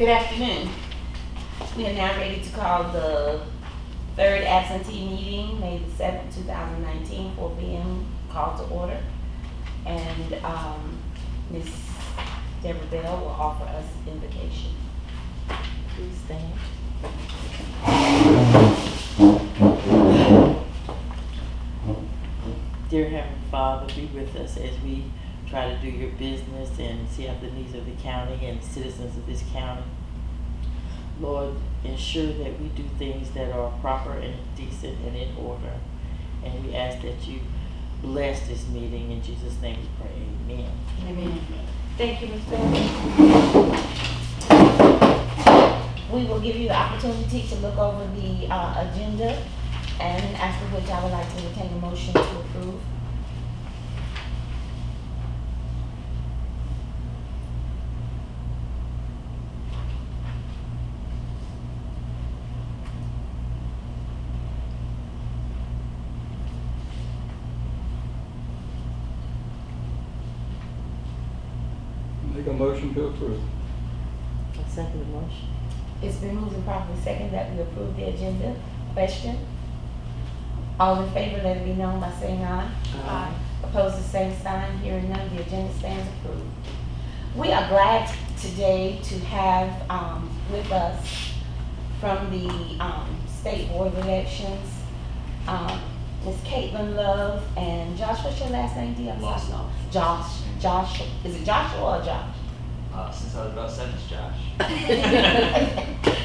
Good afternoon. We are now ready to call the third absentee meeting, May the 7th, 2019, 4 p.m. Call to order. And Ms. Deborah Bell will offer us invocation. Please stand. Dear Heavenly Father, be with us as we try to do your business and see out the needs of the county and citizens of this county. Lord, ensure that we do things that are proper and decent and in order. And we ask that you bless this meeting. In Jesus' name we pray. Amen. Amen. Thank you, Ms. Bell. We will give you the opportunity to look over the agenda, and after which I would like to entertain a motion to approve. Make a motion to approve. I second the motion. It's been moved and properly second that we approve the agenda. Question? All in favor, let it be known by saying aye. Aye. Opposed, the same sign. Hearing none, the agenda stands approved. We are glad today to have with us from the State Board of Elections, Ms. Caitlin Love and Josh. What's your last name, D? I'm sorry. Josh. Is it Joshua or Josh? Since I was about 7, it's Josh.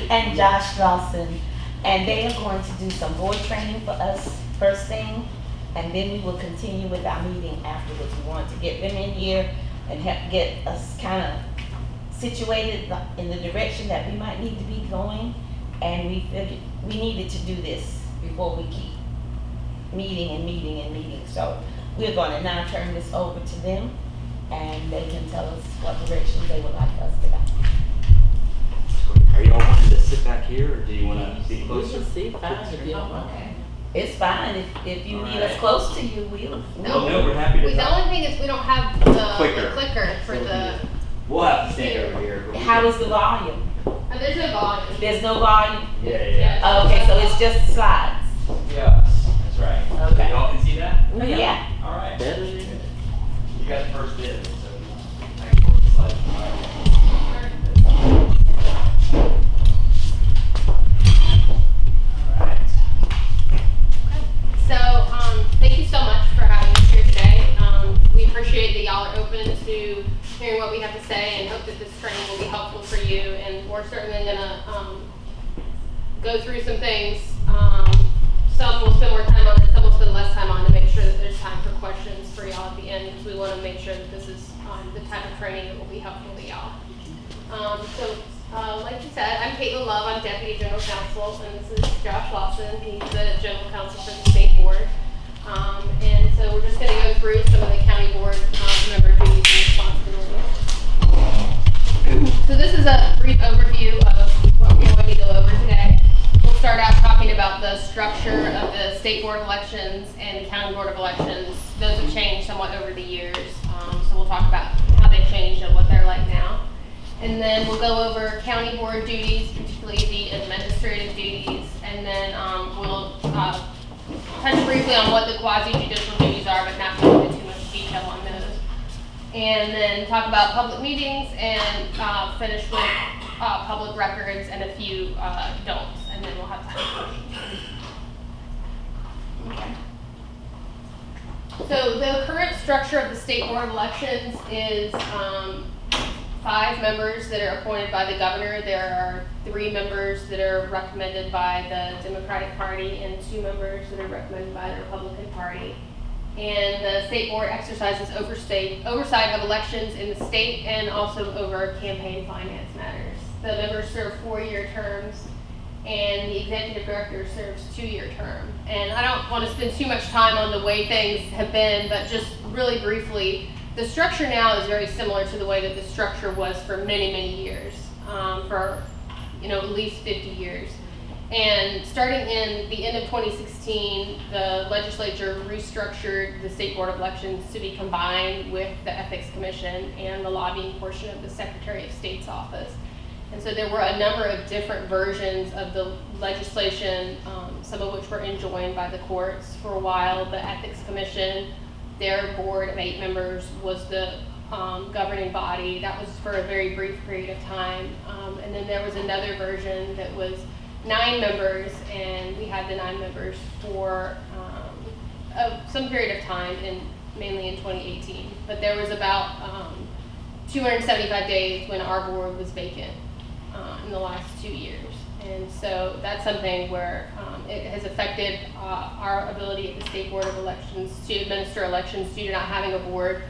And Josh Lawson. And they are going to do some board training for us first thing, and then we will continue with our meeting afterwards. We want to get them in here and get us kind of situated in the direction that we might need to be going, and we figured we needed to do this before we keep meeting and meeting and meeting. So we're going to now turn this over to them, and they can tell us what direction they would like us to go. Are you all wanting to sit back here, or do you want to be We closer? can see fine if you don't mind. Okay. It's fine if you All need right. us close to you, we'll. No, we're happy to The talk. only thing is we don't have the Clicker. clicker for the. We'll have to stand over here. but we How can- is the volume? There's no volume. There's no volume? Yeah. Okay, so it's just slides. Yes, that's right. Okay. Y'all can see that? Yeah. All right. Better than You got the first bid, so I can work the slides. All right. So, thank you so much for having us here today. We appreciate that y'all are open to hearing what we have to say and hope that this training will be helpful for you. And we're certainly gonna go through some things. Some we'll spend more time on and some we'll spend less time on to make sure that there's time for questions for y'all at the end, because we want to make sure that this is the type of training that will be helpful to y'all. Like you said, I'm Caitlin Love. I'm Deputy General Counsel, and this is Josh Lawson. He's the General Counsel for the State Board. And so we're just going to go through some of the County Board member duties and responsibilities. So this is a brief overview of what we're going to go over today. We'll start out talking about the structure of the State Board of Elections and the County Board of Elections. Those have changed somewhat over the years. So we'll talk about how they changed and what they're like now. And then we'll go over county board duties, particularly the administrative duties, and then we'll touch briefly on what the quasi-judicial duties are, but not go into too much detail on those. And then talk about public meetings and finish with public records and a few don'ts, and then we'll have time for questions. Okay. So the current structure of the State Board of Elections is 5 members that are appointed by the governor. There are 3 members that are recommended by the Democratic Party and 2 members that are recommended by the Republican Party. And the State Board exercises oversight of elections in the state and also over campaign finance matters. The members serve 4-year terms, and the executive director serves 2-year term. And I don't want to spend too much time on the way things have been, but just really briefly, the structure now is very similar to the way that the structure was for many, many years, for at least 50 years. And starting in the end of 2016, the legislature restructured the State Board of Elections to be combined with the Ethics Commission and the lobbying portion of the Secretary of State's office. And so so there were a number of different versions of the legislation, some of which were enjoined by the courts for a while. The Ethics Commission, their board of 8 members was the governing body. That was for a very brief period of time. And then there was another version that was 9 members, and we had the 9 members for some period of time, mainly in 2018. But there was about 275 days when our board was vacant in the last 2 years. And so that's something where it has affected our ability at the State Board of Elections to administer elections due to not having a board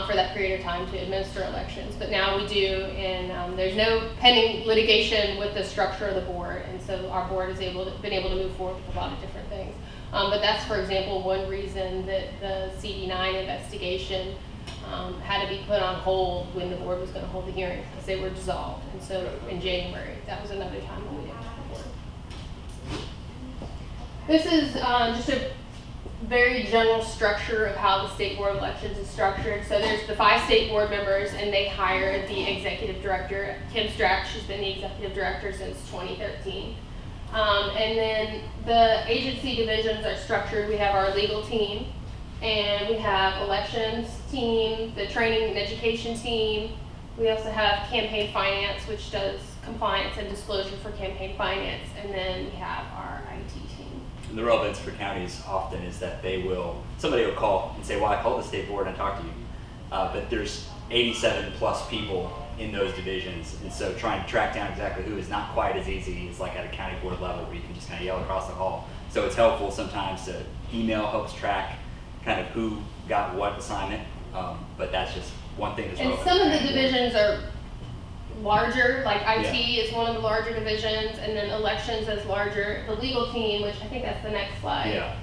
for that period of time to administer elections. But now we do, and there's no pending litigation with the structure of the board, and so our board has been able to move forward with a lot of different things. But that's, for example, one reason that the CD9 investigation had to be put on hold when the board was going to hold the hearings, because they were dissolved. And so in January, that was another time when we didn't have the board. This is just a very general structure of how the State Board of Elections is structured. So there's the 5 state board members, and they hire the executive director, Kim Strack. She's been the executive director since 2013. And then the agency divisions are structured. We have our legal team, and we have elections team, the training and education team. We also have campaign finance, which does compliance and disclosure for campaign finance. And then we have our IT team. And the relevance for counties often is that somebody will call and say, well, I called the state board and I talked to you. But there's 87 plus people in those divisions. And so trying to track down exactly who is not quite as easy as like at a county board level where you can just kind of yell across the hall. So it's helpful sometimes to email helps track kind of who got what assignment. But that's just one thing that's and relevant. some of the divisions are larger, like IT Yeah. is one of the larger divisions, and then elections is larger. The legal team, which I think that's the next slide. Yeah.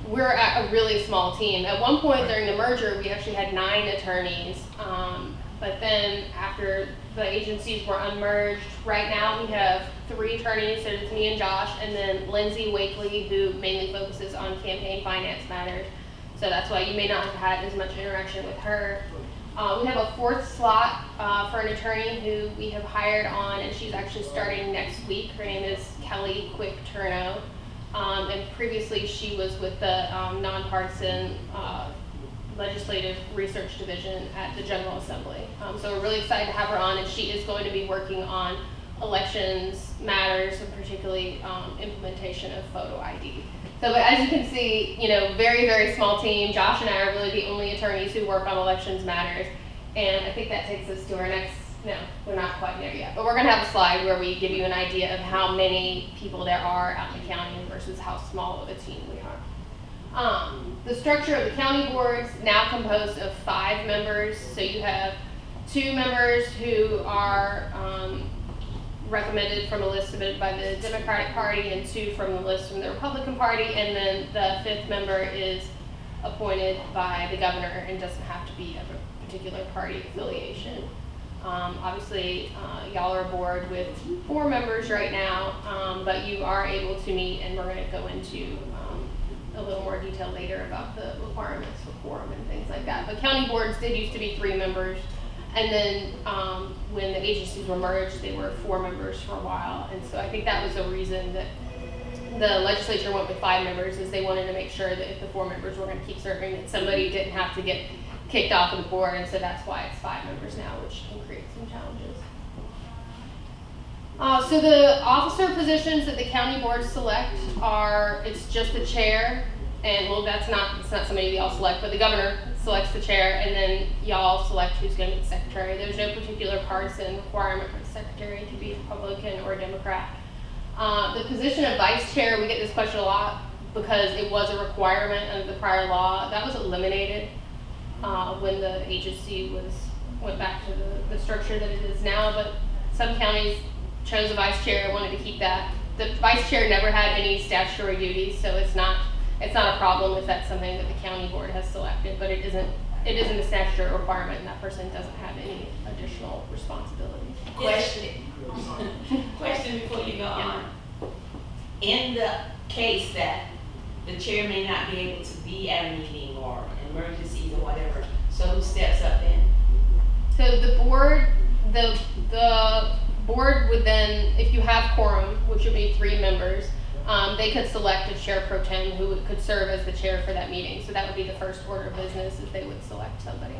We're at a really small team. At one point during the merger, we actually had 9 attorneys. But then after the agencies were unmerged, right now we have 3 attorneys. So it's me and Josh, and then Lindsay Wakely, who mainly focuses on campaign finance matters. So that's why you may not have had as much interaction with her. We have a 4th slot for an attorney who we have hired on, and she's actually starting next week. Her name is Kelly Quick Turno. And previously she was with the nonpartisan legislative research division at the General Assembly. So we're really excited to have her on, and she is going to be working on elections matters, and particularly implementation of photo ID. So but as you can see, very, very small team. Josh and I are really the only attorneys who work on elections matters. And I think that takes us to our next, no, we're not quite there yet. But we're gonna have a slide where we give you an idea of how many people there are out in the county versus how small of a team we are. The structure of the county boards now composed of 5 members. So you have 2 members who are recommended from a list submitted by the Democratic Party, and 2 from the list from the Republican Party, and then the 5th member is appointed by the governor and doesn't have to be of a particular party affiliation. Obviously, y'all are a board with 4 members right now, but you are able to meet, and we're going to go into a little more detail later about the requirements for quorum and things like that. But county boards did used to be 3 members. And then when the agencies were merged, they were 4 members for a while. And so I think that was the reason that the legislature went with 5 members, is they wanted to make sure that if the 4 members were going to keep serving, that somebody didn't have to get kicked off of the board. And so that's why it's 5 members now, which can create some challenges. So the officer positions that the county boards select it's just the chair, and it's not somebody y'all select, but the governor selects the chair, and then y'all select who's going to be the secretary. There's no particular partisan requirement for the secretary to be Republican or Democrat. The position of vice chair, we get this question a lot because it was a requirement under the prior law. That was eliminated when the agency went back to the structure that it is now, but some counties chose a vice chair, wanted to keep that. The vice chair never had any statutory duties, so it's not a problem if that's something that the county board has selected, but it isn't a statutory requirement, and that person doesn't have any additional responsibilities. Question before you go on. In the case that the chair may not be able to be at a meeting or emergencies or whatever, so who steps up then? So the board, the board would then, if you have quorum, which would be 3 members, they could select a chair pro tem who could serve as the chair for that meeting. So that would be the first order of business, is they would select somebody.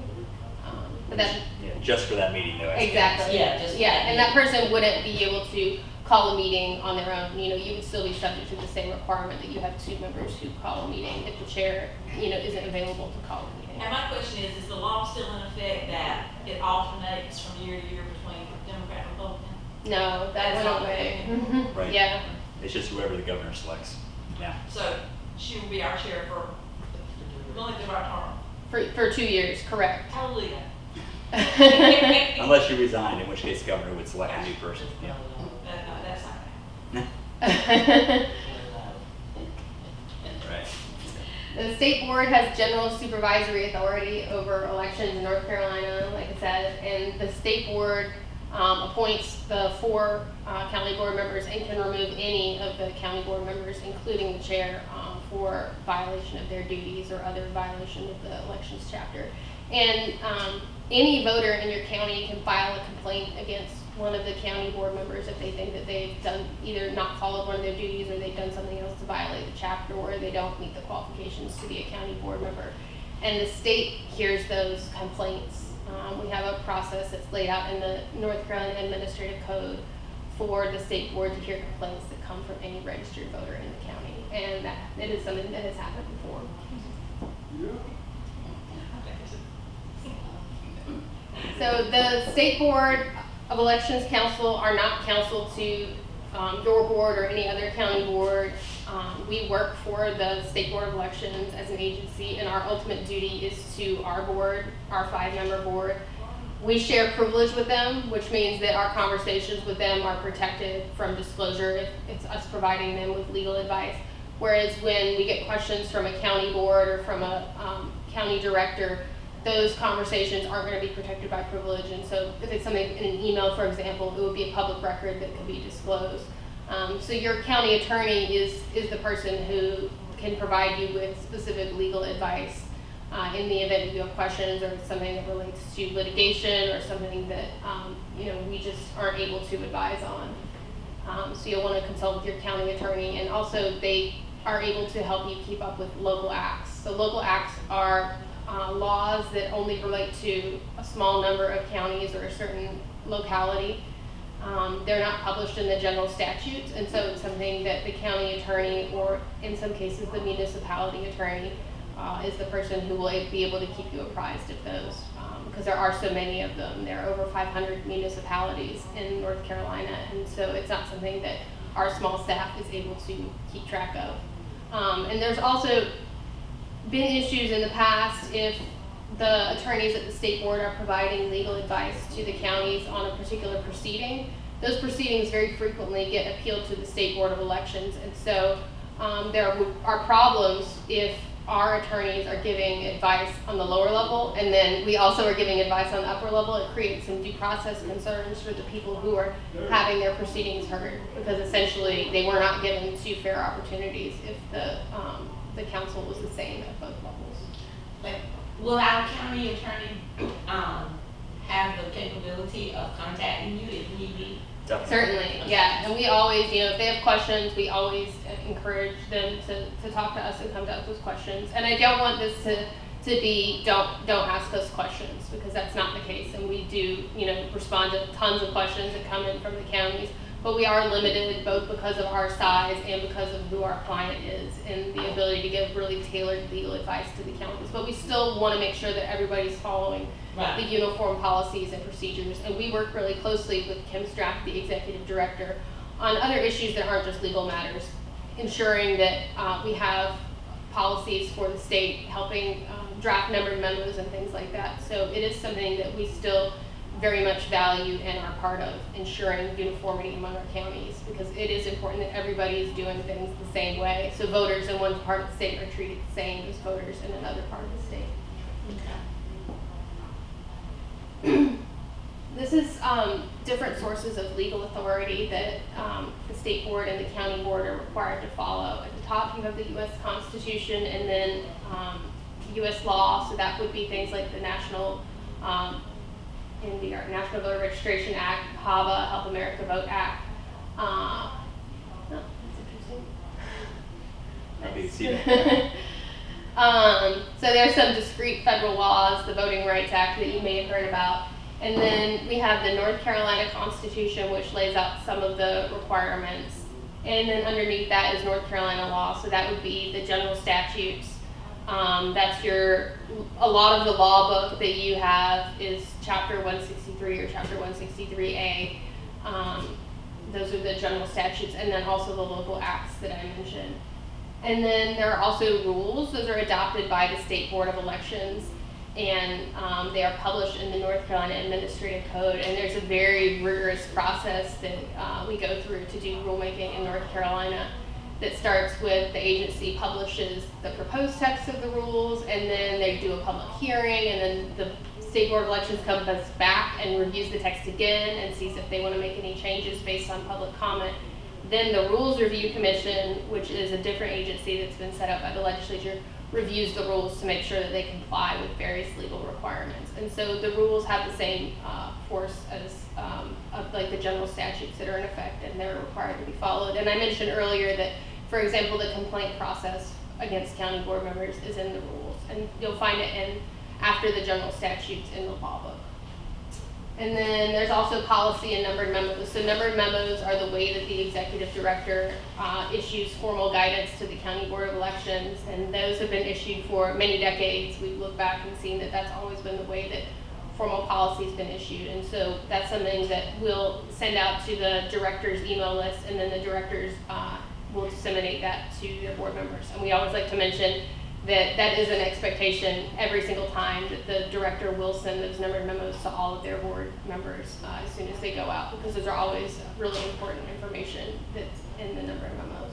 But that, Yeah, just for that meeting though. exactly. Yeah, just for Yeah, that and that meeting. person wouldn't be able to call a meeting on their own. You know, you would still be subject to the same requirement that you have 2 members who call a meeting if the chair, you know, isn't available to call a meeting. And my question is the law still in effect that it alternates from year to year between Democrat and Republican? No, that That's went not away. okay. Right. Yeah. It's just whoever the governor selects. Yeah. So she will be our chair for the length of our term. For 2 years, correct. Hallelujah. Unless you resign, in which case the governor would select a new person. Yeah. That's not bad. Right. The state board has general supervisory authority over elections in North Carolina, like I said, and the state board appoints the 4 county board members and can remove any of the county board members, including the chair, for violation of their duties or other violation of the elections chapter. And any voter in your county can file a complaint against one of the county board members if they think that they've done either not followed one of their duties or they've done something else to violate the chapter or they don't meet the qualifications to be a county board member. And the state hears those complaints. We have a process that's laid out in the North Carolina Administrative Code for the state board to hear complaints that come from any registered voter in the county. And that it is something that has happened before. So the State Board of Elections Council are not counsel to your board or any other county board. We work for the State Board of Elections as an agency, and our ultimate duty is to our board, our 5-member board. We share privilege with them, which means that our conversations with them are protected from disclosure if it's us providing them with legal advice. Whereas when we get questions from a county board or from a county director, those conversations aren't going to be protected by privilege. And so if it's something in an email, for example, it would be a public record that could be disclosed. So your county attorney is the person who can provide you with specific legal advice in the event that you have questions or it's something that relates to litigation or something that you know, we just aren't able to advise on. So you'll want to consult with your county attorney, and also they are able to help you keep up with local acts. So local acts are laws that only relate to a small number of counties or a certain locality. They're not published in the general statutes, and so it's something that the county attorney, or in some cases the municipality attorney, is the person who will be able to keep you apprised of those, because there are so many of them. There are over 500 municipalities in North Carolina, and so it's not something that our small staff is able to keep track of. And there's also been issues in the past if the attorneys at the state board are providing legal advice to the counties on a particular proceeding. Those proceedings very frequently get appealed to the State Board of Elections, and so there are problems if our attorneys are giving advice on the lower level and then we also are giving advice on the upper level. It creates some due process concerns for the people who are having their proceedings heard, because essentially they were not given 2 fair opportunities if the council was the same at both levels. But will our county attorney have the capability of contacting you if need be? Definitely. Certainly, yeah, and we always, you know, if they have questions, we always encourage them to talk to us and come to us with questions. And I don't want this to be, don't ask us questions, because that's not the case. And we do, you know, respond to tons of questions that come in from the counties, but we are limited both because of our size and because of who our client is and the ability to give really tailored legal advice to the counties. But we still want to make sure that everybody's following the uniform policies and procedures, and we work really closely with Kim Strack, the executive director, on other issues that aren't just legal matters, ensuring that we have policies for the state, helping draft numbered memos and things like that. So it is something that we still very much value and are part of ensuring uniformity among our counties, because it is important that everybody is doing things the same way. So voters in one part of the state are treated the same as voters in another part of the state. This is different sources of legal authority that the state board and the county board are required to follow. At the top you have the U.S. Constitution, and then U.S. law, so that would be things like the National in the National Voter Registration Act, HAVA, Help America Vote Act. Oh, that's interesting. I'd be exceeding. So there's some discrete federal laws, the Voting Rights Act that you may have heard about. And then we have the North Carolina Constitution, which lays out some of the requirements. And then underneath that is North Carolina law, so that would be the general statutes. That's a lot of the law book that you have is chapter 163 or chapter 163A. Those are the general statutes, and then also the local acts that I mentioned. And then there are also rules. Those are adopted by the State Board of Elections, and they are published in the North Carolina Administrative Code. And there's a very rigorous process that we go through to do rulemaking in North Carolina that starts with the agency publishes the proposed text of the rules, and then they do a public hearing, and then the State Board of Elections comes back and reviews the text again and sees if they want to make any changes based on public comment. Then the Rules Review Commission, which is a different agency that's been set up by the legislature, reviews the rules to make sure that they comply with various legal requirements. And so the rules have the same force as like the general statutes that are in effect, and they're required to be followed. And I mentioned earlier that, for example, the complaint process against county board members is in the rules, and you'll find it after the general statutes in the law book. And then there's also policy and numbered memos. So numbered memos are the way that the executive director issues formal guidance to the county board of elections, and those have been issued for many decades. We've looked back and seen that that's always been the way that formal policy has been issued, and so that's something that we'll send out to the director's email list, and then the directors will disseminate that to their board members. And we always like to mention that that is an expectation every single time that the director will send those numbered memos to all of their board members as soon as they go out, because those are always really important information that's in the numbered memos.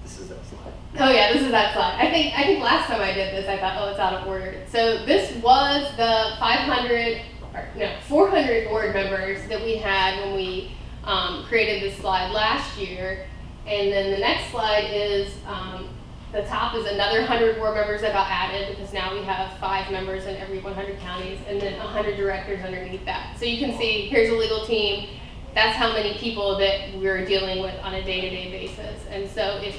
This is that slide. Oh yeah, this is that slide. I think last time I did this, I thought, oh, it's out of order. So this was the 400 board members that we had when we created this slide last year. And then the next slide is, the top is another 100 board members that got added, because now we have 5 members in every 100 counties, and then 100 directors underneath that. So you can see, here's a legal team. That's how many people that we're dealing with on a day-to-day basis. And so if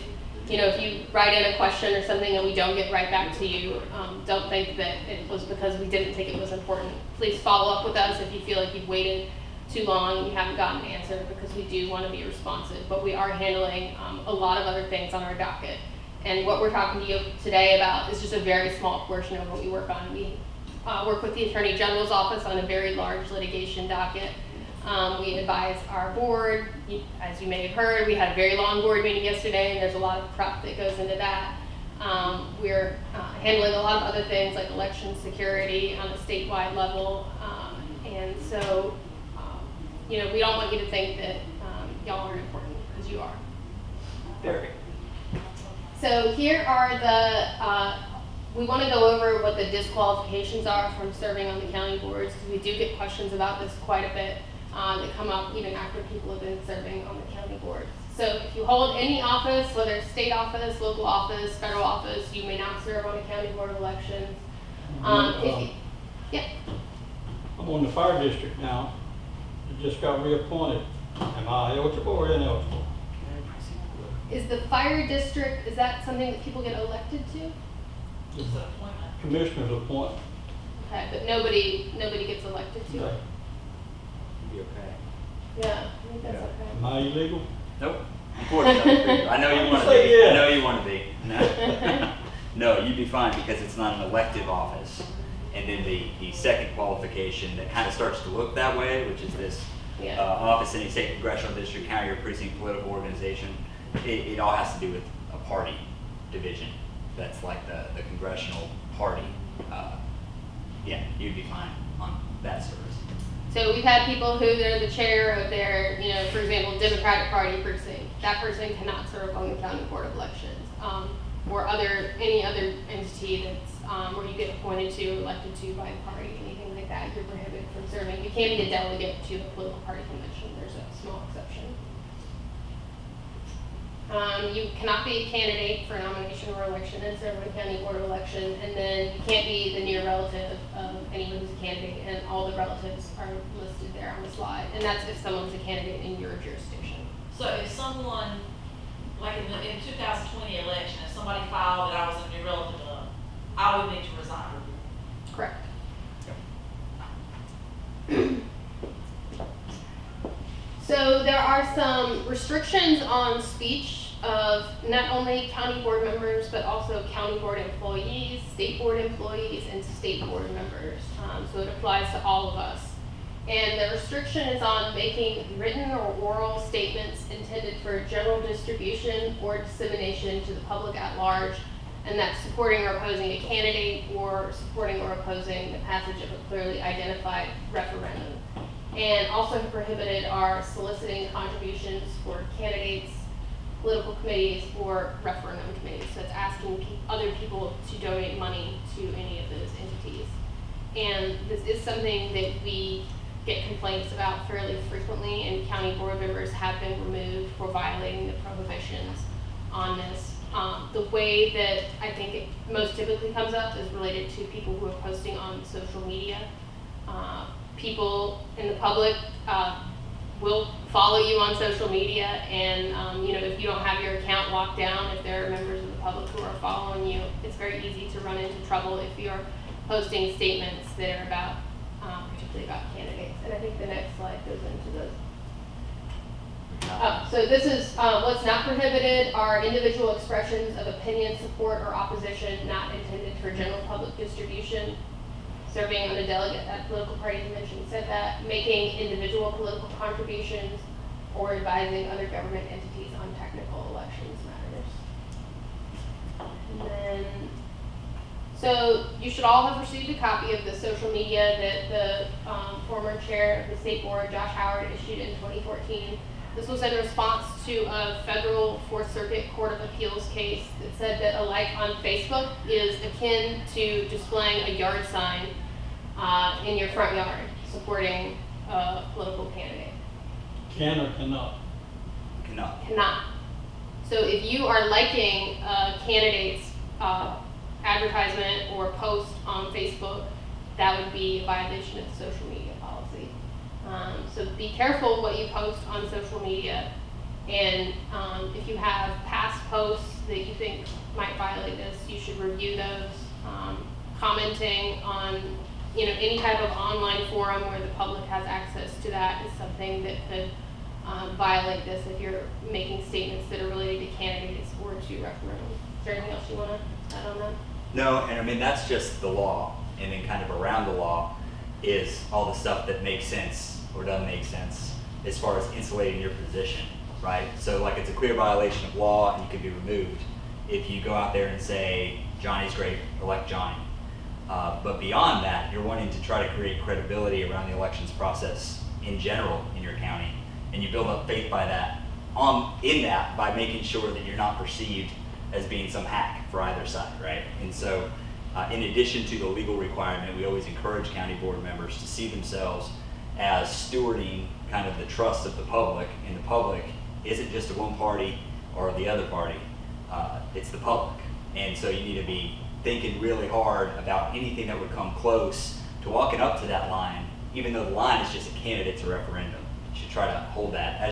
you write in a question or something and we don't get right back to you, don't think that it was because we didn't think it was important. Please follow up with us if you feel like you've waited too long and you haven't gotten an answer, because we do want to be responsive. But we are handling a lot of other things on our docket. And what we're talking to you today about is just a very small portion of what we work on. We work with the Attorney General's office on a very large litigation docket. We advise our board. As you may have heard, we had a very long board meeting yesterday, and there's a lot of prep that goes into that. We're handling a lot of other things like election security on a statewide level. And so, we don't want you to think that y'all aren't important, because you are. Very. So here are we want to go over what the disqualifications are from serving on the county boards, because we do get questions about this quite a bit that come up even after people have been serving on the county board. So if you hold any office, whether it's state office, local office, federal office, you may not serve on the county board of elections. Yeah. I'm on the fire district now. I just got reappointed. Am I eligible or ineligible? Is the fire district, is that something that people get elected to? The commissioner's appointment. Okay, but nobody gets elected to it? You'll be okay. Yeah, I think that's okay. Am I illegal? Nope. Unfortunately, I know you want to be. Say yeah. I know you want to be. No. No, you'd be fine, because it's not an elective office. And then the second qualification that kind of starts to look that way, which is this Yeah. Office in a state congressional district, county or precinct political organization, it all has to do with a party division. That's like the congressional party. Yeah, you'd be fine on that service. So we've had people who they're the chair of their, for example, Democratic Party precinct. That person cannot serve on the county board of elections, or any other entity that's where you get appointed to or elected to by the party, anything like that. You're prohibited from serving. You can be a delegate to a political party convention. There's a small exception. You cannot be a candidate for nomination or election in Fairfield County Board of Election, and then you can't be the near relative of anyone who's a candidate, and all the relatives are listed there on the slide, and that's if someone's a candidate in your jurisdiction. So if someone, like in the 2020 election, if somebody filed that I was a new relative of, I would need to resign. Correct. So there are some restrictions on speech of not only county board members, but also county board employees, state board employees, and state board members. So it applies to all of us. And the restriction is on making written or oral statements intended for general distribution or dissemination to the public at large, and that's supporting or opposing a candidate or supporting or opposing the passage of a clearly identified referendum. And also prohibited are soliciting contributions for candidates, political committees, or referendum committees. So it's asking other people to donate money to any of those entities. And this is something that we get complaints about fairly frequently, and county board members have been removed for violating the prohibitions on this. The way that I think it most typically comes up is related to people who are posting on social media. People in the public will follow you on social media, and if you don't have your account locked down, if there are members of the public who are following you, it's very easy to run into trouble if you're posting statements that are about, particularly about candidates. And I think the next slide goes into those. So this is what's not prohibited are individual expressions of opinion, support, or opposition not intended for general public distribution. Serving on a delegate at political party convention said that. Making individual political contributions or advising other government entities on technical elections matters. And then, so you should all have received a copy of the social media that the former chair of the state board, Josh Howard, issued in 2014. This was in response to a federal Fourth Circuit Court of Appeals case that said that a like on Facebook is akin to displaying a yard sign in your front yard supporting a political candidate. Can or cannot? Cannot. Cannot. So if you are liking a candidate's advertisement or post on Facebook, that would be a violation of the social media policy. So be careful what you post on social media, and if you have past posts that you think might violate this, you should review those. Commenting on any type of online forum where the public has access to that is something that could violate this if you're making statements that are related to candidates or to referendum. Is there anything else you want to add on that? No, and I mean, that's just the law. And then kind of around the law is all the stuff that makes sense or doesn't make sense as far as insulating your position, right? So like it's a clear violation of law and you can be removed if you go out there and say, Johnny's great, elect Johnny. But beyond that, you're wanting to try to create credibility around the elections process in general in your county. And you build up faith by that, by making sure that you're not perceived as being some hack for either side, right? And so in addition to the legal requirement, we always encourage county board members to see themselves as stewarding kind of the trust of the public, and the public isn't just one party or the other party, it's the public. And so you need to be thinking really hard about anything that would come close to walking up to that line, even though the line is just a candidate to referendum. You should try to hold that as